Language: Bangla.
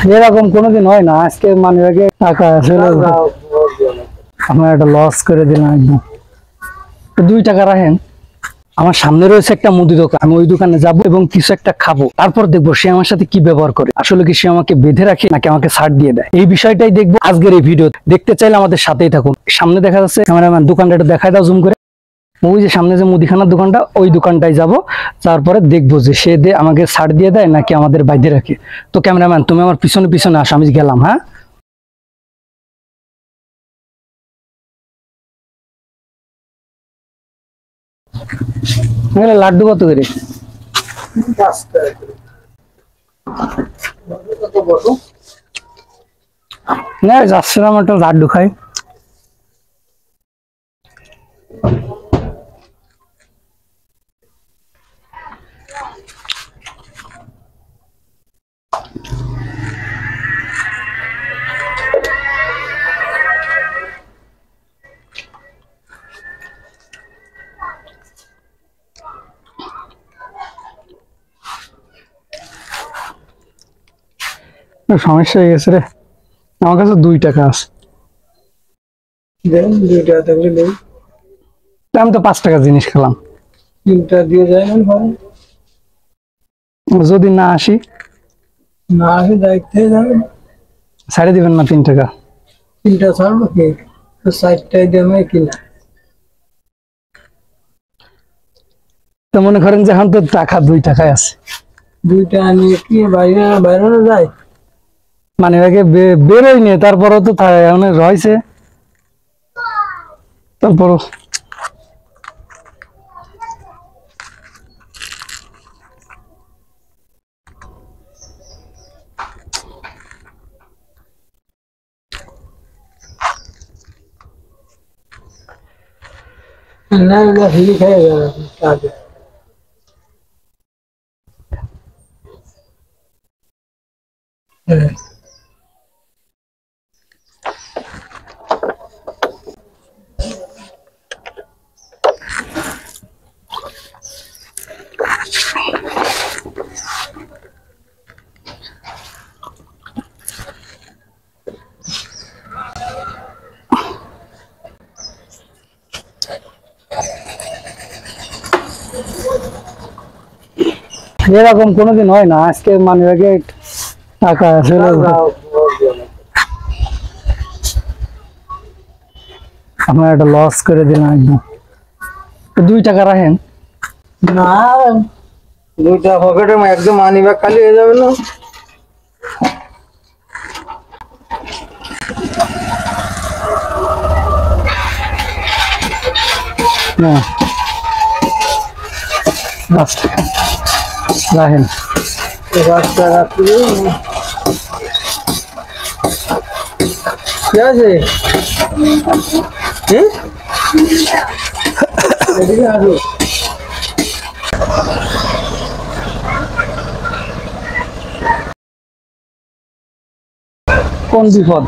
এরকম কোনোদিন হয় না। আজকে মানিব্যাগে টাকা চলে আমার একটা লস করে দিলাম একদম। 2 টাকা রাখেন। আমার সামনে রয়েছে একটা মুদি দোকান, আমি ওই দোকানে যাব এবং কিছু একটা খাবো, তারপর দেখবো সে আমার সাথে কি ব্যবহার করে। আসলে কি সে আমাকে বেঁধে রাখে নাকি আমাকে ছাড় দিয়ে দেয়, এই বিষয়টাই দেখবো আজকের এই ভিডিও। দেখতে চাইলে আমাদের সাথেই থাকুন। সামনে দেখা যাচ্ছে, ক্যামেরাম্যান দোকানটা একটু দেখায় দাও জুম করে। ওই যে সামনে যে মুদিখানার দোকানটা, ওই দোকানটায় যাব। তারপরে দেখবো যে সে আমাকে ছাড় দিয়ে দেয় নাকি আমাদের বাইরে রাখে। তো ক্যামেরাম্যান তুমি আমার পিছনে পিছনে আসো, আমি গেলাম। হ্যাঁ, লাড্ডু কত করে? না যাচ্ছিলাম একটা লাড্ডু খাই। সমস্যা হয়ে গেছে রে, আমার কাছে 2 টাকা আছে। দেন 2 টাকা থাকলে নেই। আমি তো 5 টাকা জিনিস খেলাম। 3টা দিয়ে যায় না ভাই? যদি না আসি? না আসে দায়িত্বে যাবেন। ছাড়ে দিবেন না 3 টাকা? 3টা ছাড়বো কি? তো 4টাই দেবে কিনা। তো মনে করেন যে এখন তো টাকা 2 টাকায় আছে। 2টা নিয়ে কি বাইরে বাইরে যায়? মানে আগে বেরোই নি, তারপরও তো অনেক রয়েছে। তারপরও না না হিলি খেয়ে যাবে আগে। এরকম কোনোদিন হয় না। আজকে মানিব্যাগে টাকা চলে আমার একটা লস করে দিলাম একদম। 2 টাকা রাখেন। না 2টা পকেটে একদম মানি ব্যাগ খালি হয়ে যাবে না? না 5 টাকা রাখেন। 5 টাকা কি আছে? এদিকে আসো। কোন বিপদ?